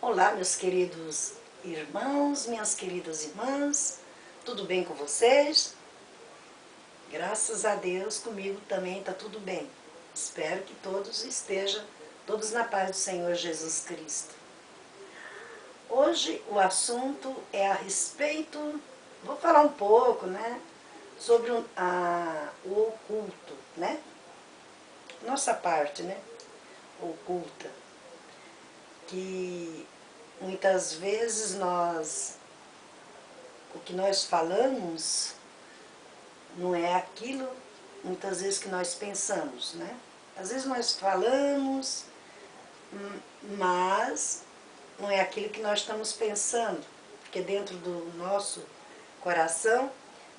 Olá, meus queridos irmãos, minhas queridas irmãs, tudo bem com vocês? Graças a Deus, comigo também está tudo bem. Espero que todos estejam, todos na paz do Senhor Jesus Cristo. Hoje o assunto é a respeito, vou falar um pouco, sobre o oculto, Nossa parte, oculta, que muitas vezes o que nós falamos não é aquilo, muitas vezes, que nós pensamos, Às vezes nós falamos, mas não é aquilo que nós estamos pensando, porque dentro do nosso coração,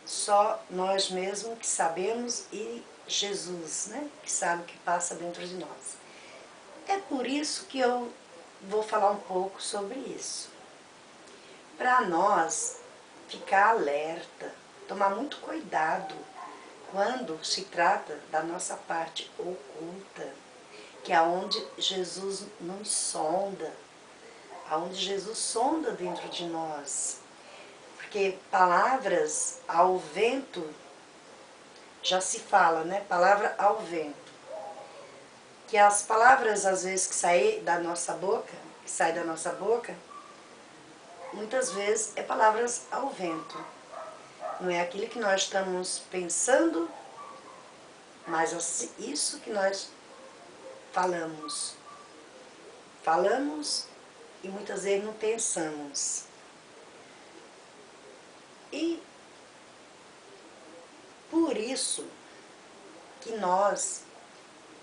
só nós mesmos que sabemos e Jesus, que sabe o que passa dentro de nós. É por isso que eu vou falar um pouco sobre isso. Para nós ficar alerta, tomar muito cuidado quando se trata da nossa parte oculta, que é onde Jesus nos sonda, aonde Jesus sonda dentro de nós. Porque palavras ao vento, já se fala, Palavra ao vento. Que as palavras, às vezes, que saem da nossa boca, muitas vezes é palavras ao vento. Não é aquilo que nós estamos pensando, mas isso que nós falamos. Falamos e muitas vezes não pensamos. E por isso que nós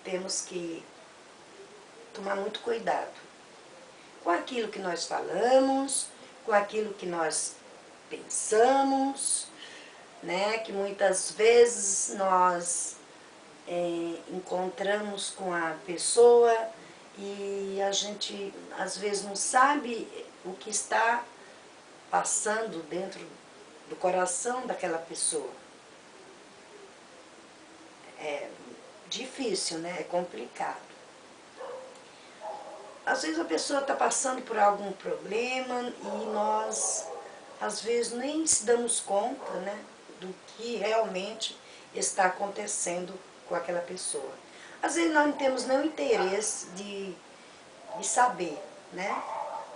temos que tomar muito cuidado com aquilo que nós falamos, com aquilo que nós pensamos, que muitas vezes nós encontramos com a pessoa e a gente às vezes não sabe o que está passando dentro do coração daquela pessoa. É difícil, É complicado. Às vezes a pessoa está passando por algum problema e nós, às vezes, nem se damos conta, do que realmente está acontecendo com aquela pessoa. Às vezes nós não temos nenhum interesse de saber,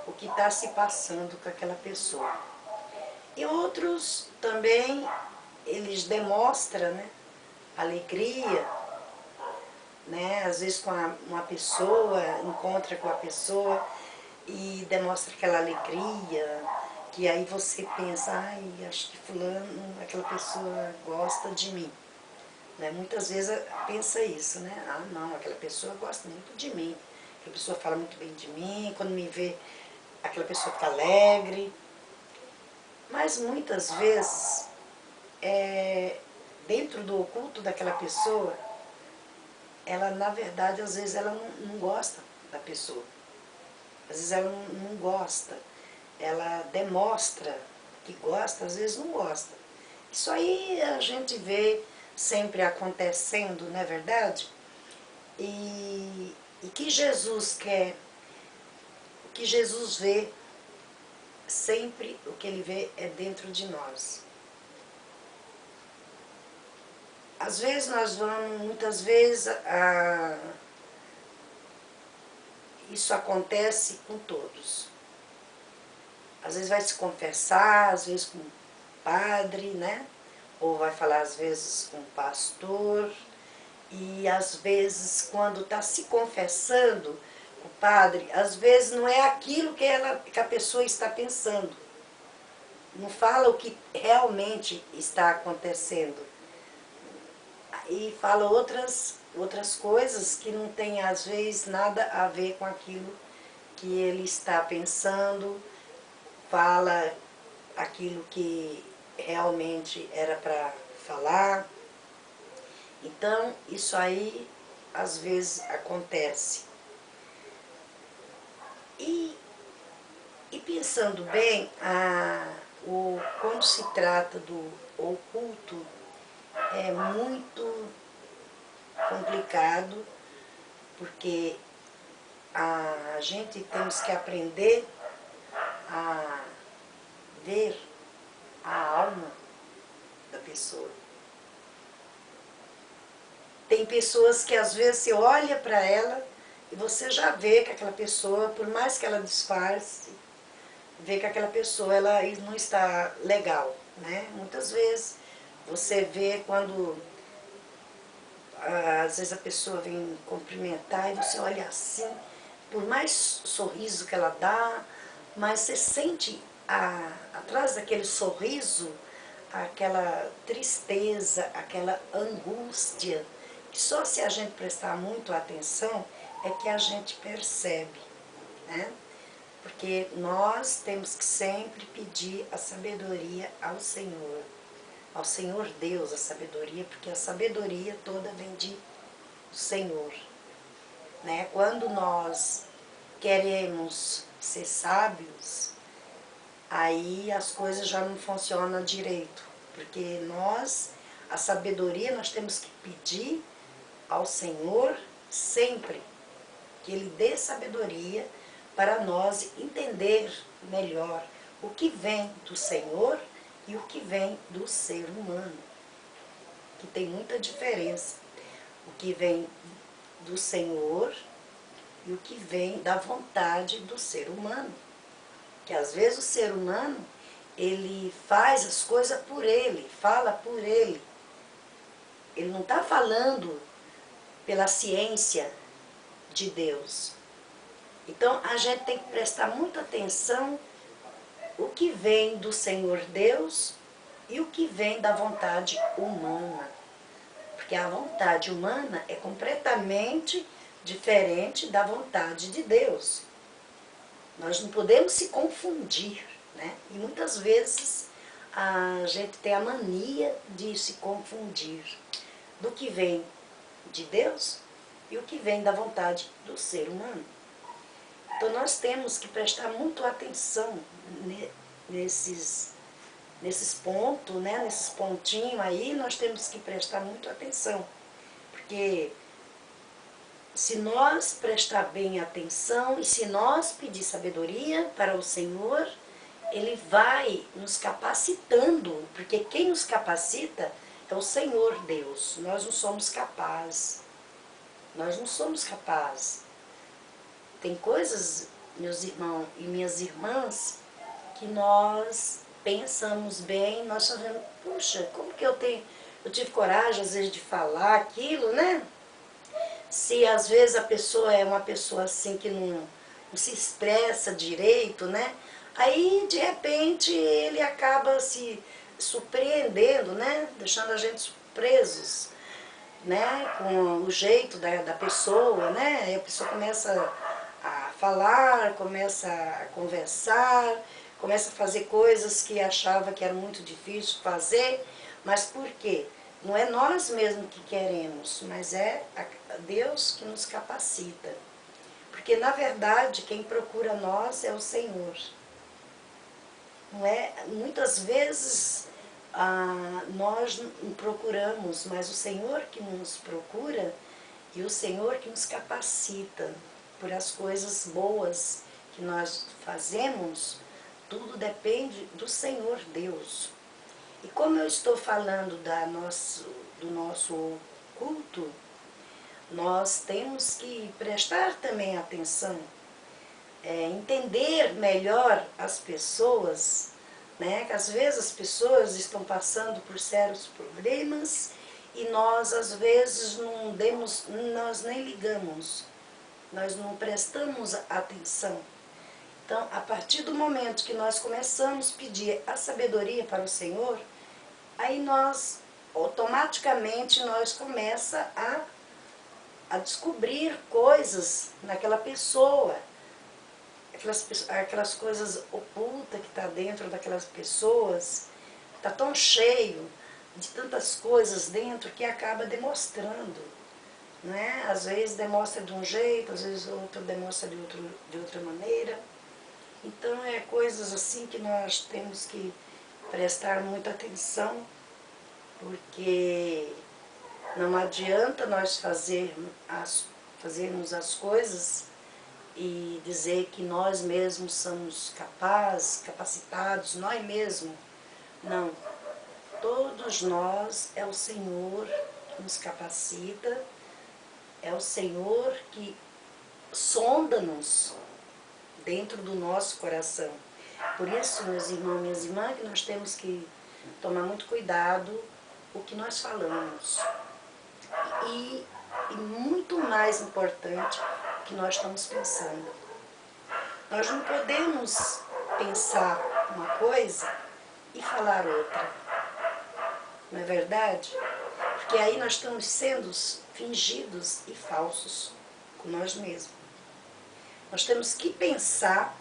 o que está se passando com aquela pessoa. E outros também, eles demonstram, alegria, às vezes com uma pessoa, encontra com a pessoa e demonstra aquela alegria, que aí você pensa, ai, acho que fulano, aquela pessoa gosta de mim. Muitas vezes pensa isso, ah, não, aquela pessoa gosta muito de mim, aquela pessoa fala muito bem de mim, quando me vê, aquela pessoa fica alegre. Mas muitas vezes, dentro do oculto daquela pessoa, ela, na verdade, às vezes ela não gosta da pessoa. Às vezes ela não gosta. Ela demonstra que gosta, às vezes não gosta. Isso aí a gente vê sempre acontecendo, não é verdade? E que Jesus quer, o que Jesus vê, sempre o que ele vê é dentro de nós. Às vezes nós vamos, muitas vezes, isso acontece com todos. Às vezes vai se confessar, às vezes com o padre, Ou vai falar às vezes com o pastor. E às vezes, quando está se confessando, o padre, às vezes não é aquilo que a pessoa está pensando. Não fala o que realmente está acontecendo. E fala outras coisas que não tem, às vezes, nada a ver com aquilo que ele está pensando. Fala aquilo que realmente era para falar. Então, isso aí, às vezes, acontece. E pensando bem, quando se trata do oculto, é muito complicado, porque a gente temos que aprender a ver a alma da pessoa. Tem pessoas que às vezes você olha para ela e você já vê que aquela pessoa, por mais que ela disfarce, vê que aquela pessoa ela não está legal, né? Muitas vezes você vê quando às vezes a pessoa vem cumprimentar e você olha assim, por mais sorriso que ela dá, mas você sente atrás daquele sorriso aquela tristeza, aquela angústia, que só se a gente prestar muito atenção é que a gente percebe, né? Porque nós temos que sempre pedir a sabedoria ao Senhor Deus a sabedoria, porque a sabedoria toda vem do Senhor, né? Quando nós queremos ser sábios, aí as coisas já não funcionam direito, porque a sabedoria nós temos que pedir ao Senhor sempre, que Ele dê sabedoria para nós entender melhor o que vem do Senhor e o que vem do ser humano, que tem muita diferença. O que vem do Senhor e o que vem da vontade do ser humano. Que às vezes o ser humano, ele faz as coisas por ele, fala por ele. Ele não está falando pela ciência de Deus. Então a gente tem que prestar muita atenção o que vem do Senhor Deus e o que vem da vontade humana. Porque a vontade humana é completamente diferente da vontade de Deus. Nós não podemos se confundir, né? E muitas vezes a gente tem a mania de se confundir do que vem de Deus e o que vem da vontade do ser humano. Então nós temos que prestar muito atenção nesses pontos, né? Nesses pontinhos aí, nós temos que prestar muito atenção. Porque se nós prestar bem atenção e se nós pedir sabedoria para o Senhor, Ele vai nos capacitando, porque quem nos capacita é o Senhor Deus. Nós não somos capazes. Nós não somos capazes. Tem coisas, meus irmãos e minhas irmãs, que nós pensamos bem, nós sabemos, puxa, como que eu tive coragem às vezes de falar aquilo, né? Se às vezes a pessoa é uma pessoa assim que não se expressa direito, né? Aí de repente ele acaba se surpreendendo, né? Deixando a gente surpresos, né? Com o jeito da pessoa, né? Aí a pessoa começa a falar, começa a conversar, começa a fazer coisas que achava que era muito difícil fazer, mas por quê? Não é nós mesmos que queremos, mas é Deus que nos capacita. Porque, na verdade, quem procura nós é o Senhor. Não é? Muitas vezes nós não procuramos, mas o Senhor que nos procura e o Senhor que nos capacita por as coisas boas que nós fazemos. Tudo depende do Senhor Deus. E como eu estou falando do nosso culto, nós temos que prestar também atenção, entender melhor as pessoas, né? Que às vezes as pessoas estão passando por sérios problemas e nós às vezes nós nem ligamos, nós não prestamos atenção. Então, a partir do momento que nós começamos a pedir a sabedoria para o Senhor, aí nós, automaticamente, nós começamos a descobrir coisas naquela pessoa, aquelas coisas ocultas que está dentro daquelas pessoas, está tão cheio de tantas coisas dentro que acaba demonstrando, né? Às vezes demonstra de um jeito, às vezes outro demonstra de outra maneira. Então é coisas assim que nós temos que prestar muita atenção, porque não adianta nós fazermos as coisas e dizer que nós mesmos somos capazes, capacitados, nós mesmos. Não. Todos nós é o Senhor que nos capacita, é o Senhor que sonda-nos dentro do nosso coração. Por isso, meus irmãos e minhas irmãs, que nós temos que tomar muito cuidado o que nós falamos. E muito mais importante, o que nós estamos pensando. Nós não podemos pensar uma coisa e falar outra. Não é verdade? Porque aí nós estamos sendo fingidos e falsos com nós mesmos. Nós temos que pensar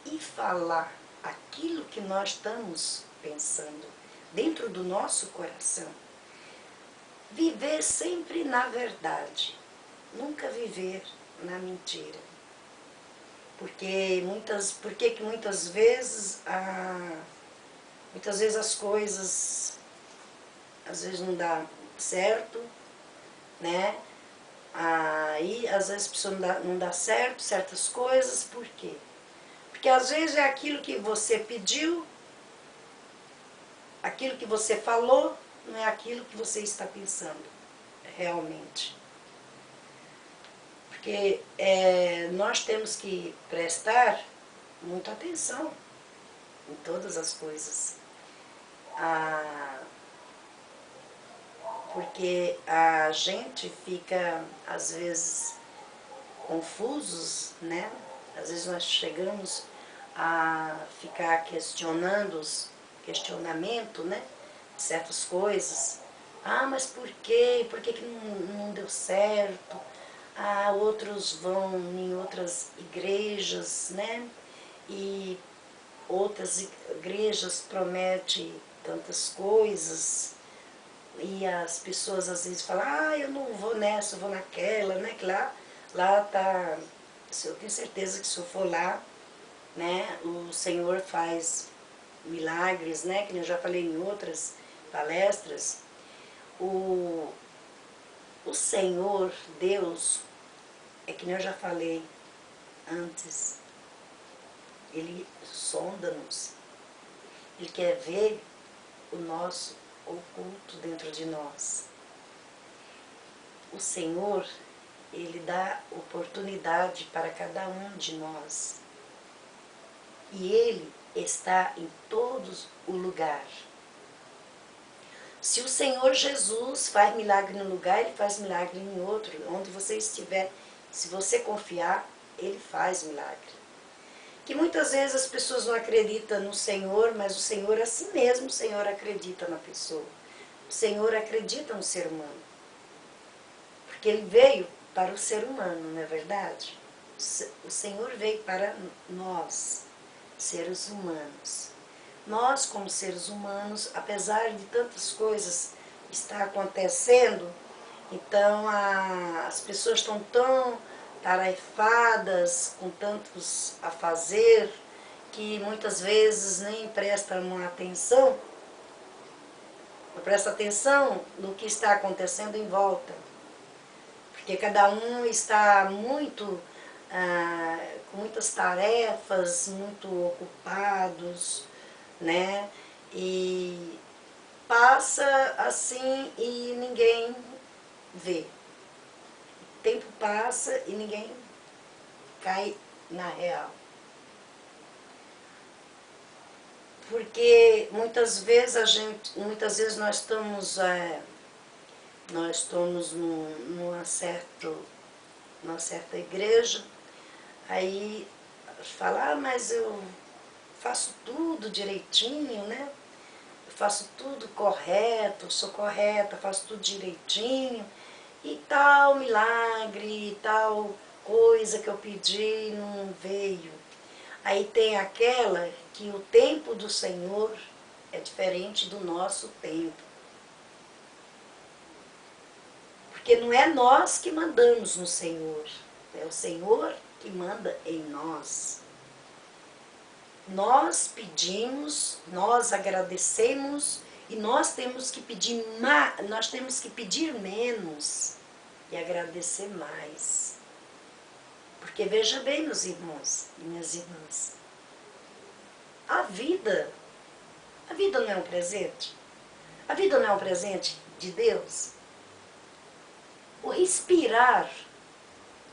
e falar aquilo que nós estamos pensando dentro do nosso coração. Viver sempre na verdade, nunca viver na mentira. Porque muitas vezes as coisas às vezes não dá certo, né? Aí às vezes a pessoa não dá certo certas coisas, por quê? Porque às vezes é aquilo que você pediu, aquilo que você falou, não é aquilo que você está pensando realmente. Porque nós temos que prestar muita atenção em todas as coisas. Porque a gente fica, às vezes, confusos, né? Às vezes nós chegamos a ficar questionamento, né? De certas coisas. Mas por quê? Por que que não deu certo? Outros vão em outras igrejas, né? E outras igrejas prometem tantas coisas. E as pessoas às vezes falam, eu não vou nessa, eu vou naquela, né? Que lá tá, eu tenho certeza que se eu for lá, né, o Senhor faz milagres, né? Que eu já falei em outras palestras. O Senhor, Deus, é que eu já falei antes, Ele sonda-nos. Ele quer ver o nosso oculto dentro de nós. O Senhor, Ele dá oportunidade para cada um de nós. E Ele está em todos o lugar. Se o Senhor Jesus faz milagre num lugar, Ele faz milagre em outro. Onde você estiver, se você confiar, Ele faz milagre. Que muitas vezes as pessoas não acreditam no Senhor, mas o Senhor, assim mesmo, o Senhor acredita na pessoa. O Senhor acredita no ser humano. Porque Ele veio para o ser humano, não é verdade? O Senhor veio para nós, seres humanos. Nós, como seres humanos, apesar de tantas coisas estar acontecendo, então as pessoas estão tão tarefadas, com tantos a fazer, que muitas vezes nem prestam atenção, não presta atenção no que está acontecendo em volta. Porque cada um está com muitas tarefas, muito ocupados, né? E passa assim e ninguém vê. O tempo passa e ninguém cai na real. Porque muitas vezes nós estamos numa certa igreja, aí fala, mas eu faço tudo direitinho, né? Eu faço tudo correto, sou correta, faço tudo direitinho, e tal milagre, tal coisa que eu pedi não veio. Aí tem aquela que o tempo do Senhor é diferente do nosso tempo. Porque não é nós que mandamos no Senhor, é o Senhor que manda em nós. Nós pedimos, nós agradecemos e nós temos que pedir menos e agradecer mais. Porque veja bem, meus irmãos e minhas irmãs, a vida não é um presente? A vida não é um presente de Deus? O respirar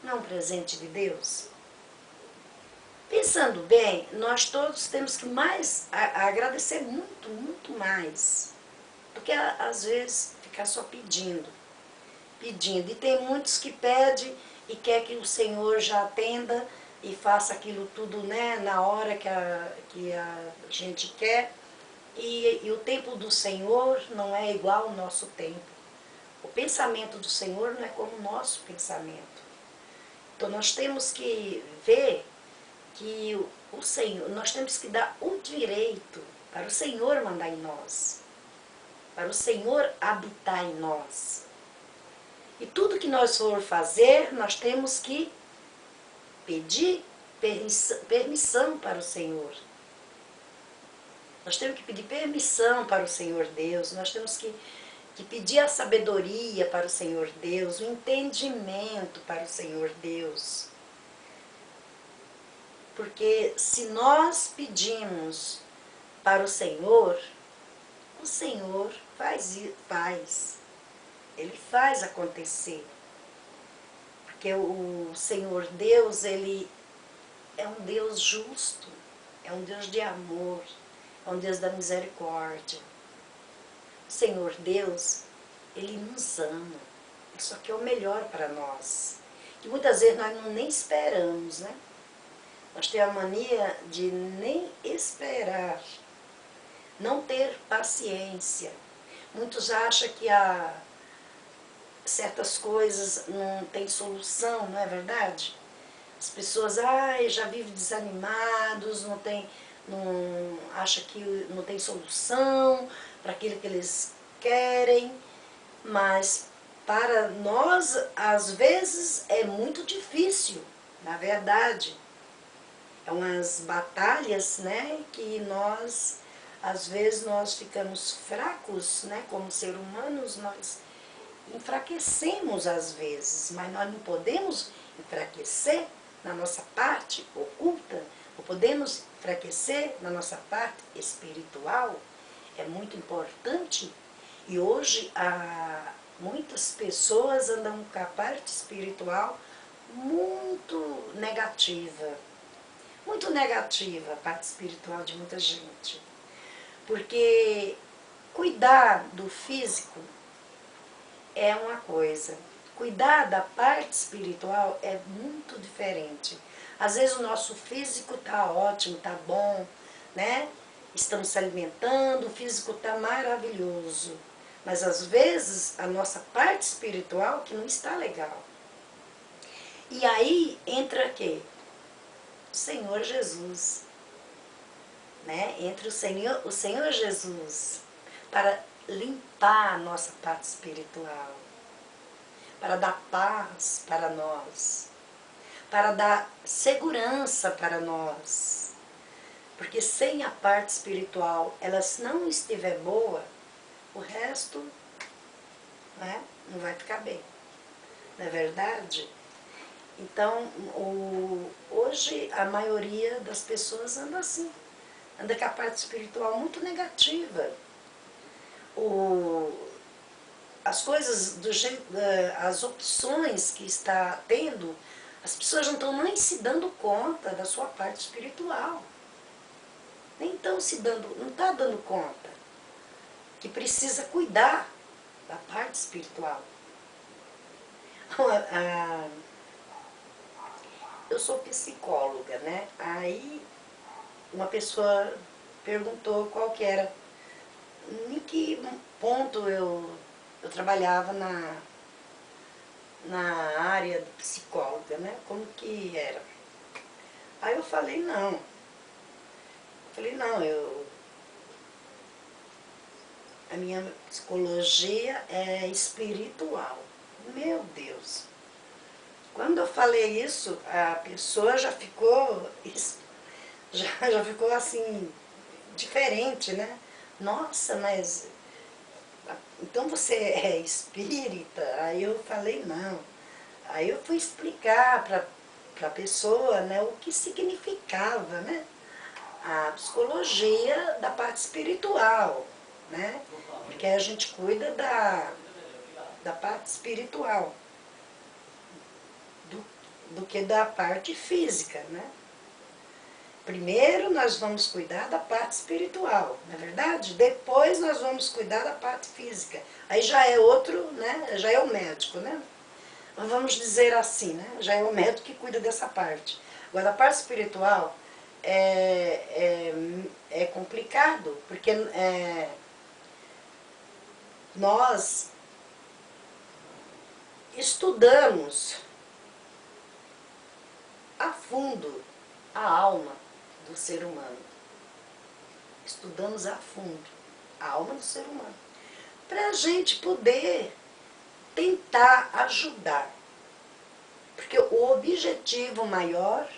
não é um presente de Deus? Pensando bem, nós todos temos que agradecer muito, muito mais. Porque às vezes ficar só pedindo. E tem muitos que pedem e quer que o Senhor já atenda e faça aquilo tudo, né, na hora que a gente quer. E o tempo do Senhor não é igual ao nosso tempo. O pensamento do Senhor não é como o nosso pensamento. Então nós temos que ver que o Senhor, nós temos que dar o direito para o Senhor mandar em nós, para o Senhor habitar em nós. E tudo que nós for fazer, nós temos que pedir permissão para o Senhor. Nós temos que pedir permissão para o Senhor Deus, nós temos que pedir a sabedoria para o Senhor Deus, o entendimento para o Senhor Deus. Porque se nós pedimos para o Senhor faz. Ele faz acontecer. Porque o Senhor Deus, Ele é um Deus justo, é um Deus de amor, é um Deus da misericórdia. O Senhor Deus, Ele nos ama, Ele só quer o melhor para nós. Que muitas vezes nós nem esperamos, né? Nós temos a mania de nem esperar, não ter paciência. Muitos acham que certas coisas não tem solução, não é verdade? As pessoas já vivem desanimados, não acham que não tem solução para aquilo que eles querem, mas para nós, às vezes, é muito difícil, na verdade. É umas batalhas, né, que às vezes, nós ficamos fracos, né, como seres humanos, nós enfraquecemos às vezes, mas nós não podemos enfraquecer na nossa parte oculta, não podemos enfraquecer na nossa parte espiritual. É muito importante. E hoje muitas pessoas andam com a parte espiritual muito negativa. Muito negativa a parte espiritual de muita gente. Porque cuidar do físico é uma coisa, cuidar da parte espiritual é muito diferente. Às vezes o nosso físico está ótimo, está bom, né? Estamos se alimentando, o físico está maravilhoso. Mas às vezes a nossa parte espiritual que não está legal. E aí entra o quê? O Senhor Jesus. Né? Entra o Senhor Jesus para limpar a nossa parte espiritual, para dar paz para nós, para dar segurança para nós. Porque sem a parte espiritual, ela se não estiver boa, o resto, né, não vai ficar bem. Não é verdade? Então, hoje a maioria das pessoas anda assim, anda com a parte espiritual muito negativa. As coisas do jeito, as opções que está tendo, as pessoas não estão nem se dando conta da sua parte espiritual. Nem estão se dando, não está dando conta que precisa cuidar da parte espiritual. Eu sou psicóloga, né? Aí uma pessoa perguntou qual que era, em que ponto eu trabalhava na área de psicóloga, né? Como que era? Aí eu falei, não. A minha psicologia é espiritual. Meu Deus! Quando eu falei isso, a pessoa já ficou assim, diferente, né? Nossa, mas então você é espírita? Aí eu falei, não. Aí eu fui explicar para a pessoa, né, o que significava, né, a psicologia da parte espiritual, né, porque a gente cuida da parte espiritual do que da parte física, né. Primeiro nós vamos cuidar da parte espiritual, não é verdade? Depois nós vamos cuidar da parte física. Aí já é outro, né? Já é o médico, né? Mas vamos dizer assim, né? Já é o médico que cuida dessa parte. Agora, a parte espiritual é complicado, porque nós estudamos a fundo a alma do ser humano. Estudamos a fundo a alma do ser humano, para a gente poder tentar ajudar. Porque o objetivo maior,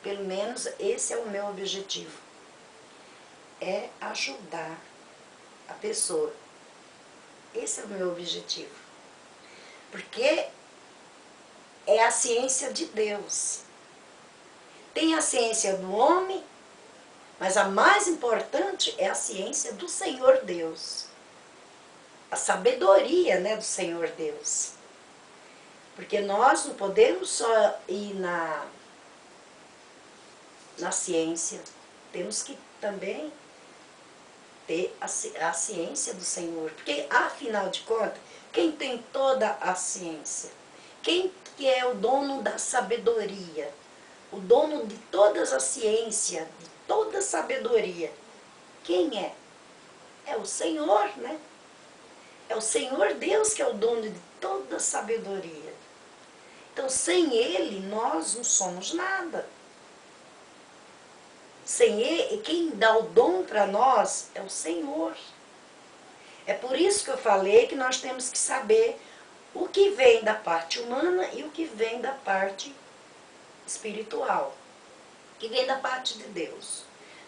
pelo menos esse é o meu objetivo, é ajudar a pessoa. Esse é o meu objetivo. Porque é a ciência de Deus. Tem a ciência do homem, mas a mais importante é a ciência do Senhor Deus. A sabedoria, né, do Senhor Deus. Porque nós não podemos só ir na ciência, temos que também ter a ciência do Senhor. Porque, afinal de contas, quem tem toda a ciência? Quem que é o dono da sabedoria? O dono de toda a ciência, de toda a sabedoria. Quem é? É o Senhor, né? É o Senhor Deus que é o dono de toda a sabedoria. Então, sem Ele, nós não somos nada. Sem Ele, quem dá o dom para nós é o Senhor. É por isso que eu falei que nós temos que saber o que vem da parte humana e o que vem da parte espiritual, que vem da parte de Deus.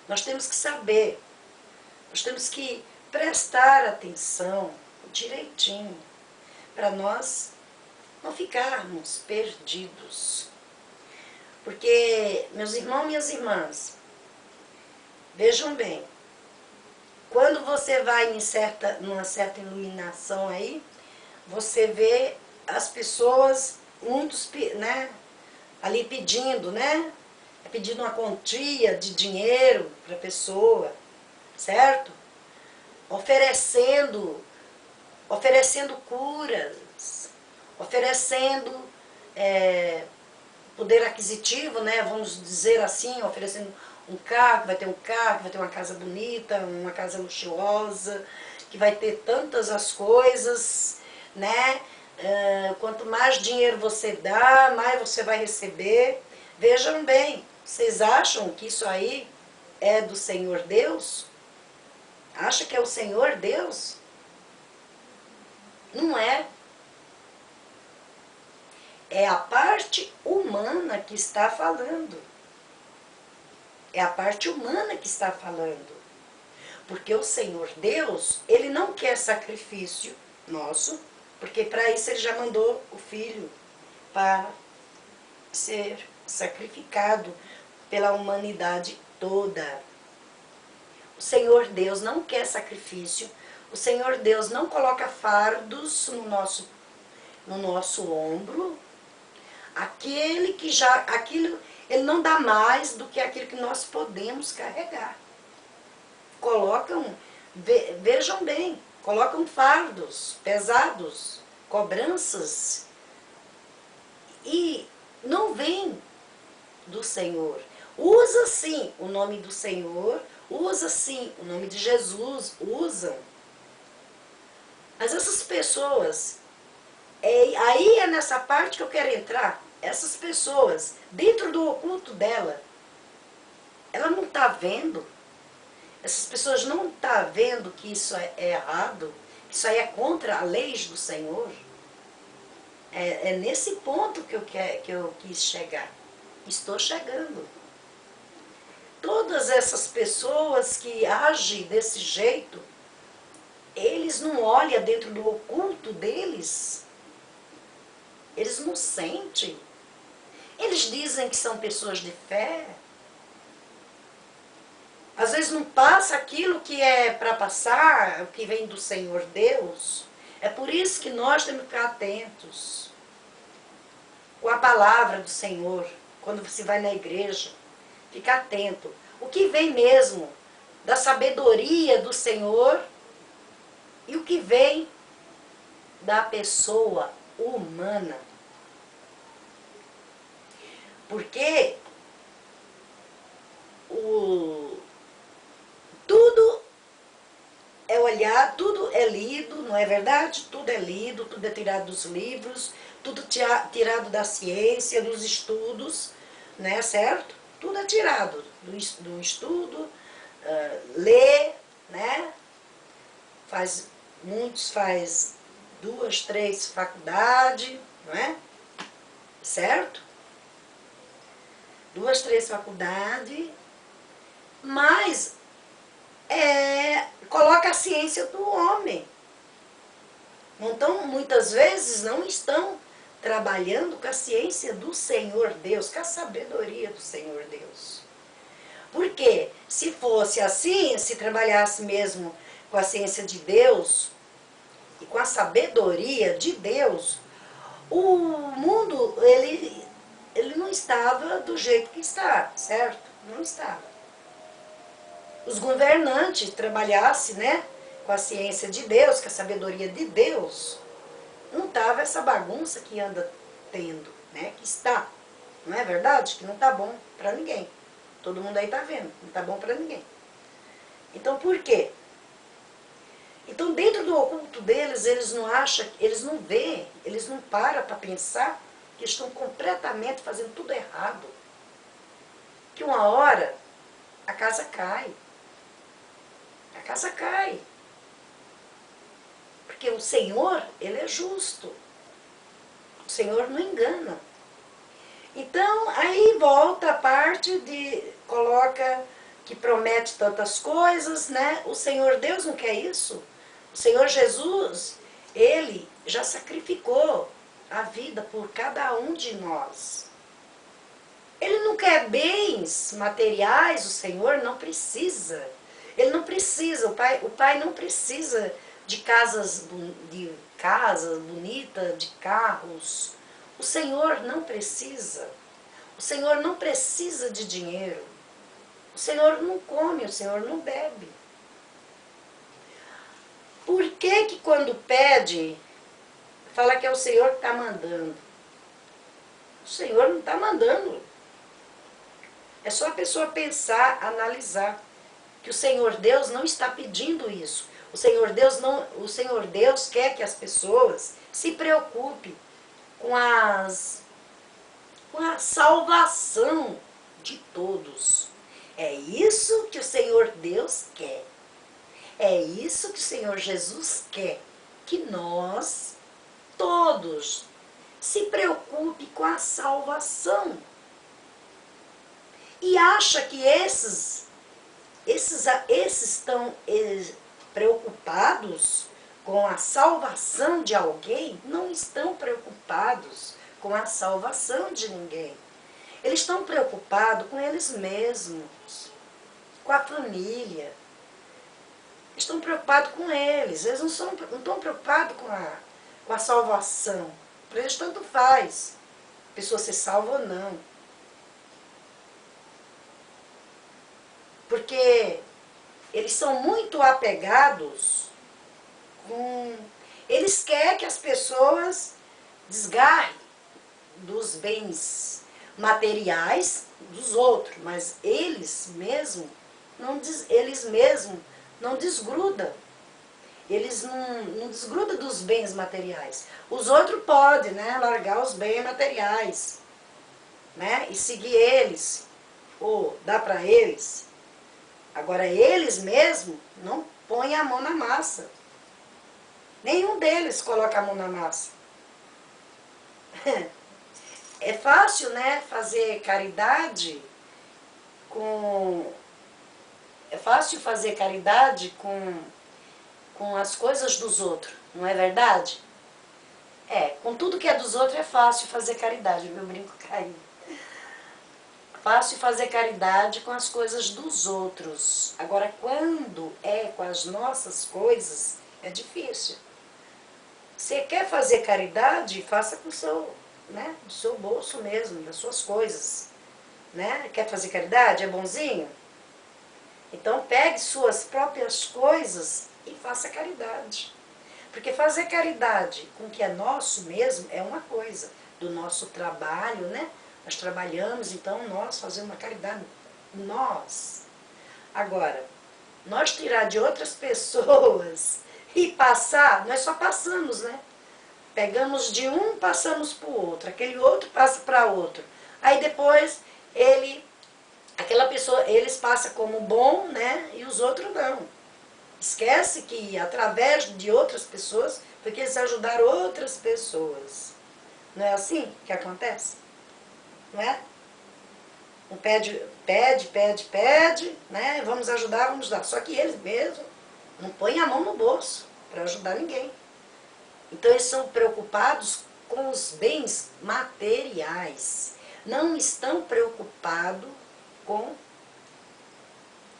Nós temos que saber, nós temos que prestar atenção direitinho, para nós não ficarmos perdidos. Porque, meus irmãos e minhas irmãs, vejam bem, quando você vai numa certa iluminação aí, você vê as pessoas, muitos, né, ali pedindo, né? Pedindo uma quantia de dinheiro para a pessoa, certo? Oferecendo curas, oferecendo poder aquisitivo, né? Vamos dizer assim, oferecendo um carro, vai ter um carro, vai ter uma casa bonita, uma casa luxuosa, que vai ter tantas as coisas, né? Quanto mais dinheiro você dá, mais você vai receber. Vejam bem, vocês acham que isso aí é do Senhor Deus? Acha que é o Senhor Deus? Não é. É a parte humana que está falando. É a parte humana que está falando. Porque o Senhor Deus, Ele não quer sacrifício nosso, porque para isso Ele já mandou o Filho para ser sacrificado pela humanidade toda. O Senhor Deus não quer sacrifício, o Senhor Deus não coloca fardos no nosso ombro, Ele não dá mais do que aquilo que nós podemos carregar. Vejam bem, colocam fardos pesados, cobranças, e não vem do Senhor. Usa sim o nome do Senhor, usa sim o nome de Jesus, usam. Mas essas pessoas, aí é nessa parte que eu quero entrar, essas pessoas, dentro do oculto dela, ela não está vendo, essas pessoas não estão vendo que isso é errado, que isso aí é contra a lei do Senhor. É nesse ponto que eu quis chegar. Estou chegando. Todas essas pessoas que agem desse jeito, eles não olham dentro do oculto deles. Eles não sentem. Eles dizem que são pessoas de fé. Às vezes não passa aquilo que é para passar, o que vem do Senhor Deus. É por isso que nós temos que ficar atentos com a palavra do Senhor, quando você vai na igreja. Fica atento. O que vem mesmo da sabedoria do Senhor e o que vem da pessoa humana. Porque tudo é olhado, tudo é lido, não é verdade? Tudo é lido, tudo é tirado dos livros, tudo tirado da ciência, dos estudos, né, certo? Tudo é tirado do estudo, lê, né? Muitos faz 2, 3 faculdades, não é? Certo? 2, 3 faculdades, mas coloca a ciência do homem. Então, muitas vezes não estão trabalhando com a ciência do Senhor Deus, com a sabedoria do Senhor Deus. Porque se fosse assim, se trabalhasse mesmo com a ciência de Deus e com a sabedoria de Deus, o mundo ele não estava do jeito que está, certo? Não estava. Os governantes trabalhassem, né, com a ciência de Deus, com a sabedoria de Deus, não estava essa bagunça que anda tendo, né, que está. Não é verdade? Que não está bom para ninguém. Todo mundo aí está vendo, não está bom para ninguém. Então, por quê? Então, dentro do oculto deles, eles não acham, eles não veem, eles não param para pensar que estão completamente fazendo tudo errado. Que uma hora a casa cai. A casa cai. Porque o Senhor, ele é justo. O Senhor não engana. Então, aí volta a parte de, coloca que promete tantas coisas, né? O Senhor Deus não quer isso. O Senhor Jesus, ele já sacrificou a vida por cada um de nós. Ele não quer bens materiais, o Senhor não precisa. Ele não precisa, o pai não precisa de casas bonitas, de carros. O Senhor não precisa. O Senhor não precisa de dinheiro. O Senhor não come, o Senhor não bebe. Por que que quando pede, fala que é o Senhor que está mandando? O Senhor não está mandando. É só a pessoa pensar, analisar, que o Senhor Deus não está pedindo isso. O Senhor Deus quer que as pessoas se preocupem com a salvação de todos. É isso que o Senhor Deus quer. É isso que o Senhor Jesus quer. Que nós, todos, se preocupem com a salvação. E acha que esses estão preocupados com a salvação de alguém? Não estão preocupados com a salvação de ninguém. Eles estão preocupados com eles mesmos, com a família. Estão preocupados com eles. Eles não estão preocupados com a salvação. Para eles tanto faz a pessoa ser salva ou não. Porque eles são muito apegados com... Eles querem que as pessoas desgarrem dos bens materiais dos outros, mas eles mesmos não desgrudam. Eles não desgrudam dos bens materiais. Os outros podem, né, largar os bens materiais, né, e seguir eles, ou dar para eles. Agora, eles mesmos não põem a mão na massa. Nenhum deles coloca a mão na massa. É fácil, né, fazer caridade com... É fácil fazer caridade com as coisas dos outros, não é verdade? Com tudo que é dos outros é fácil fazer caridade, meu brinco caiu. Fácil fazer caridade com as coisas dos outros. Agora, quando é com as nossas coisas, é difícil. Você quer fazer caridade, faça com o seu, né, do seu bolso mesmo, das suas coisas. Né? Quer fazer caridade? É bonzinho? Então pegue suas próprias coisas e faça caridade. Porque fazer caridade com o que é nosso mesmo é uma coisa. Do nosso trabalho, né? Nós trabalhamos, então nós fazemos uma caridade. Nós. Agora, nós tirar de outras pessoas e passar, nós só passamos, né? Pegamos de um, passamos para o outro. Aquele outro passa para outro. Aí depois, aquela pessoa, eles passam como bom, né? E os outros não. Esquece que através de outras pessoas, porque eles ajudaram outras pessoas. Não é assim que acontece? Não é? Um pede, né? Vamos ajudar. Só que eles mesmos não põem a mão no bolso para ajudar ninguém. Então eles são preocupados com os bens materiais. Não estão preocupados com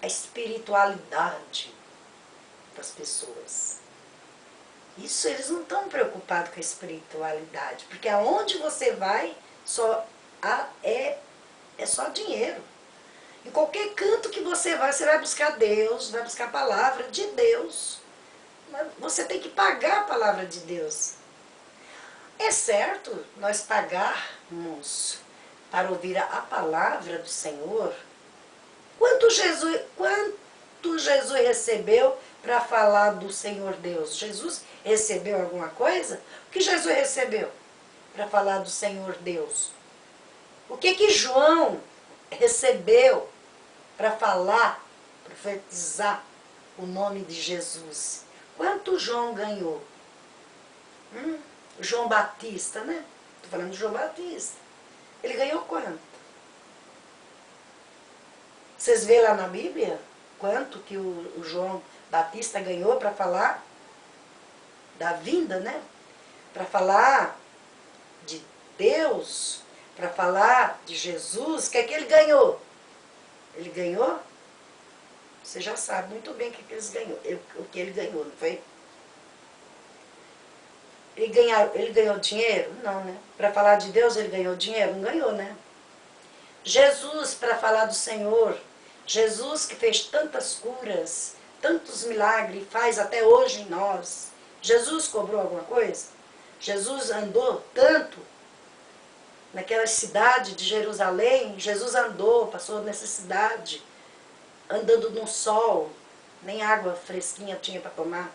a espiritualidade das pessoas. Isso eles não estão preocupados com a espiritualidade, porque aonde você vai é só dinheiro. Em qualquer canto que você vai buscar Deus, vai buscar a palavra de Deus. Você tem que pagar a palavra de Deus. É certo nós pagarmos para ouvir a palavra do Senhor. Quanto Jesus recebeu para falar do Senhor Deus? Jesus recebeu alguma coisa? O que Jesus recebeu para falar do Senhor Deus? O que João recebeu para falar, profetizar o nome de Jesus? Quanto João ganhou? João Batista, né? Estou falando de João Batista. Ele ganhou quanto? Vocês vê lá na Bíblia quanto que o João Batista ganhou para falar da vinda, né? Para falar de Deus, para falar de Jesus. O que é que ele ganhou? Ele ganhou? Você já sabe muito bem o que ele ganhou, não foi? Ele ganhou dinheiro? Não, né? Para falar de Deus ele ganhou dinheiro? Não ganhou, né? Jesus, para falar do Senhor, Jesus que fez tantas curas, tantos milagres, faz até hoje em nós. Jesus cobrou alguma coisa? Jesus andou tanto naquela cidade de Jerusalém, Jesus andou, passou necessidade, andando no sol, nem água fresquinha tinha para tomar.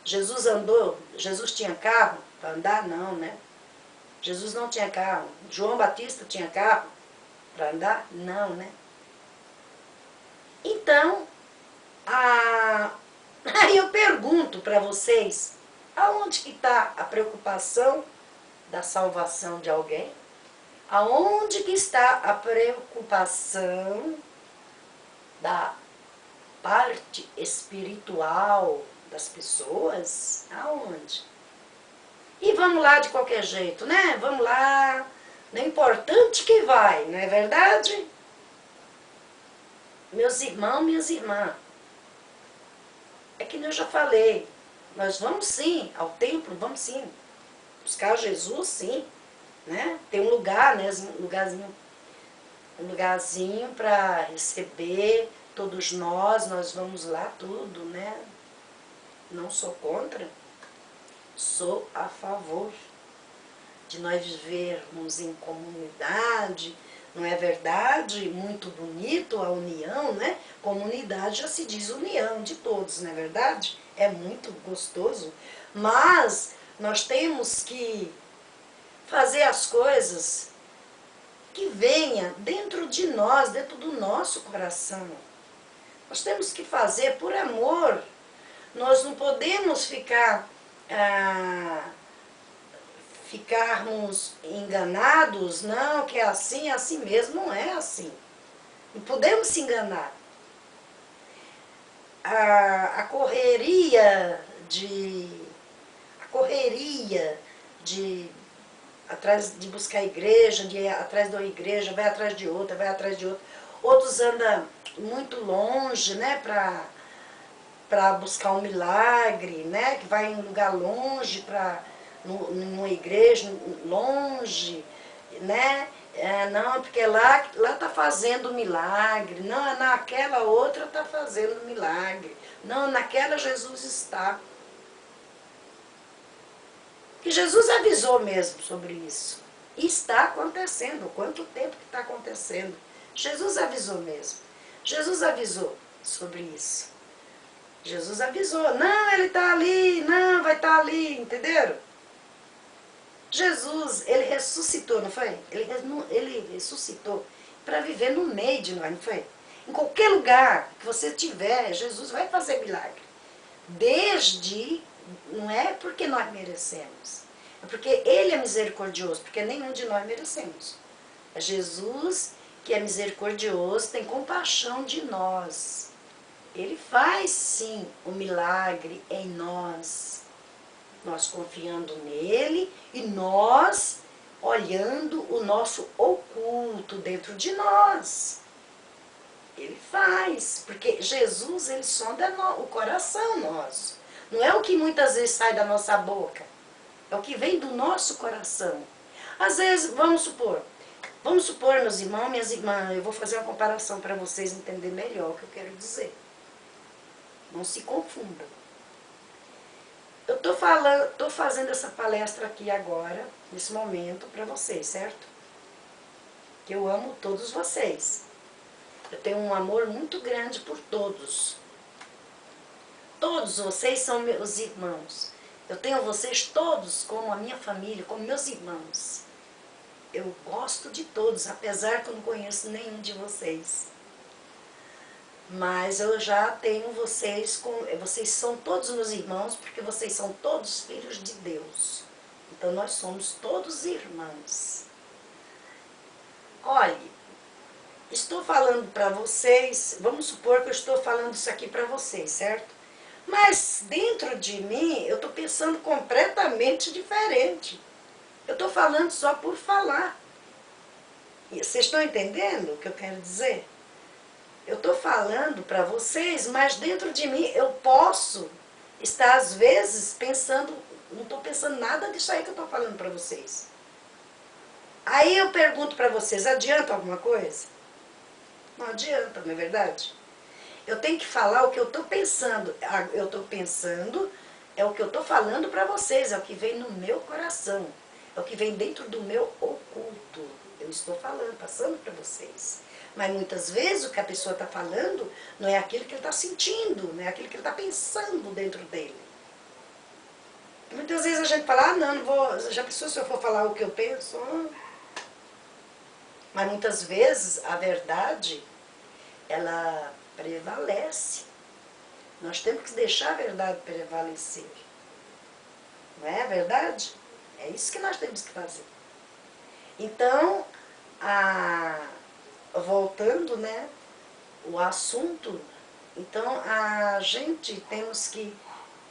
Jesus andou, Jesus tinha carro para andar? Não, né? Jesus não tinha carro. João Batista tinha carro para andar? Não, né? Então, aí eu pergunto para vocês, aonde que está a preocupação da salvação de alguém? Aonde que está a preocupação da parte espiritual das pessoas? Aonde? E vamos lá de qualquer jeito, né? Vamos lá, não é importante que vai, não é verdade? Meus irmãos, minhas irmãs, é que eu já falei, nós vamos sim ao templo, vamos sim, buscar Jesus sim, né? Tem um lugar, né? Um lugarzinho para receber todos nós vamos lá tudo, né? Não sou contra, sou a favor de nós vivermos em comunidade, não é verdade? Muito bonito a união, né? Comunidade já se diz união de todos, não é verdade? É muito gostoso, mas nós temos que fazer as coisas que venha dentro de nós, dentro do nosso coração. Nós temos que fazer por amor. Nós não podemos ficarmos enganados, não, que é assim mesmo, não é assim. Não podemos se enganar. A correria de atrás de buscar igreja, de ir atrás de uma igreja, vai atrás de outra, vai atrás de outra. Outros andam muito longe, né, para buscar um milagre, né, que vai em um lugar longe, numa igreja longe, né, não, porque lá está fazendo milagre, não, naquela outra está fazendo milagre, não, naquela Jesus está. Que Jesus avisou mesmo sobre isso. E está acontecendo. Quanto tempo que está acontecendo? Jesus avisou mesmo. Jesus avisou sobre isso. Jesus avisou. Não, ele está ali. Não, vai estar ali. Entenderam? Jesus, ele ressuscitou, não foi? Ele ressuscitou para viver no meio de nós, não foi? Em qualquer lugar que você tiver, Jesus vai fazer milagre. Desde, não é porque nós merecemos, é porque Ele é misericordioso, porque nenhum de nós merecemos. É Jesus que é misericordioso, tem compaixão de nós. Ele faz sim o milagre em nós. Nós confiando nele e nós olhando o nosso oculto dentro de nós. Ele faz, porque Jesus, ele sonda o coração nosso. Não é o que muitas vezes sai da nossa boca, é o que vem do nosso coração. Às vezes, vamos supor, meus irmãos, minhas irmãs, eu vou fazer uma comparação para vocês entenderem melhor o que eu quero dizer. Não se confundam. Eu estou fazendo essa palestra aqui agora, nesse momento, para vocês, certo? Que eu amo todos vocês. Eu tenho um amor muito grande por todos. Todos vocês são meus irmãos. Eu tenho vocês todos como a minha família, como meus irmãos. Eu gosto de todos, apesar que eu não conheço nenhum de vocês. Mas eu já tenho vocês, vocês são todos meus irmãos, porque vocês são todos filhos de Deus. Então nós somos todos irmãos. Olhe, estou falando para vocês, vamos supor que eu estou falando isso aqui para vocês, certo? Mas dentro de mim eu estou pensando completamente diferente. Eu estou falando só por falar. E vocês estão entendendo o que eu quero dizer? Eu estou falando para vocês, mas dentro de mim eu posso estar às vezes pensando, não estou pensando nada disso aí que eu estou falando para vocês. Aí eu pergunto para vocês, adianta alguma coisa? Não adianta, não é verdade? Eu tenho que falar o que eu estou pensando. Eu estou pensando, é o que eu estou falando para vocês, é o que vem no meu coração, é o que vem dentro do meu oculto. Eu estou falando, passando para vocês. Mas muitas vezes o que a pessoa está falando não é aquilo que ele está sentindo, não é aquilo que ele está pensando dentro dele. Muitas vezes a gente fala, não vou, já pensou se eu for falar o que eu penso? Mas muitas vezes a verdade, ela prevalece. Nós temos que deixar a verdade prevalecer. Não é verdade? É isso que nós temos que fazer. Então, voltando, né, o assunto, então a gente temos que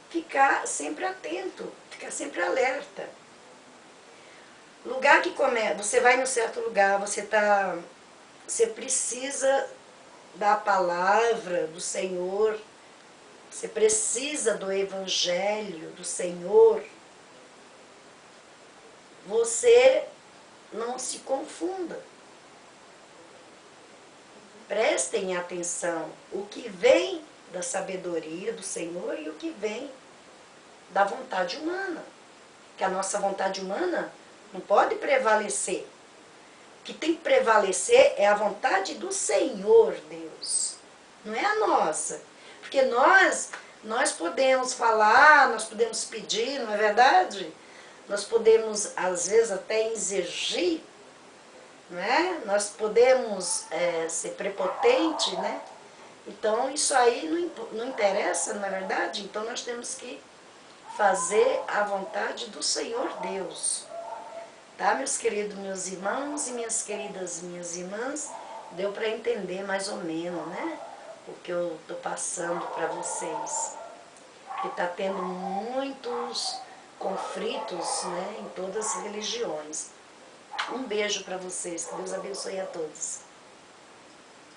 ficar sempre atento, ficar sempre alerta. Lugar que você vai em um certo lugar, você precisa da palavra do Senhor, você precisa do Evangelho do Senhor. Você não se confunda. Prestem atenção o que vem da sabedoria do Senhor e o que vem da vontade humana. Que a nossa vontade humana não pode prevalecer. O que tem que prevalecer é a vontade do Senhor Deus, não é a nossa. Porque nós podemos falar, nós podemos pedir, não é verdade? Nós podemos, às vezes, até exigir, não é? Nós podemos ser prepotente, né? Então, isso aí não interessa, não é verdade? Então, nós temos que fazer a vontade do Senhor Deus. Tá, meus queridos, meus irmãos e minhas queridas minhas irmãs? Deu para entender mais ou menos, né? O que eu estou passando para vocês. Porque está tendo conflitos, né, em todas as religiões. Um beijo para vocês, que Deus abençoe a todos.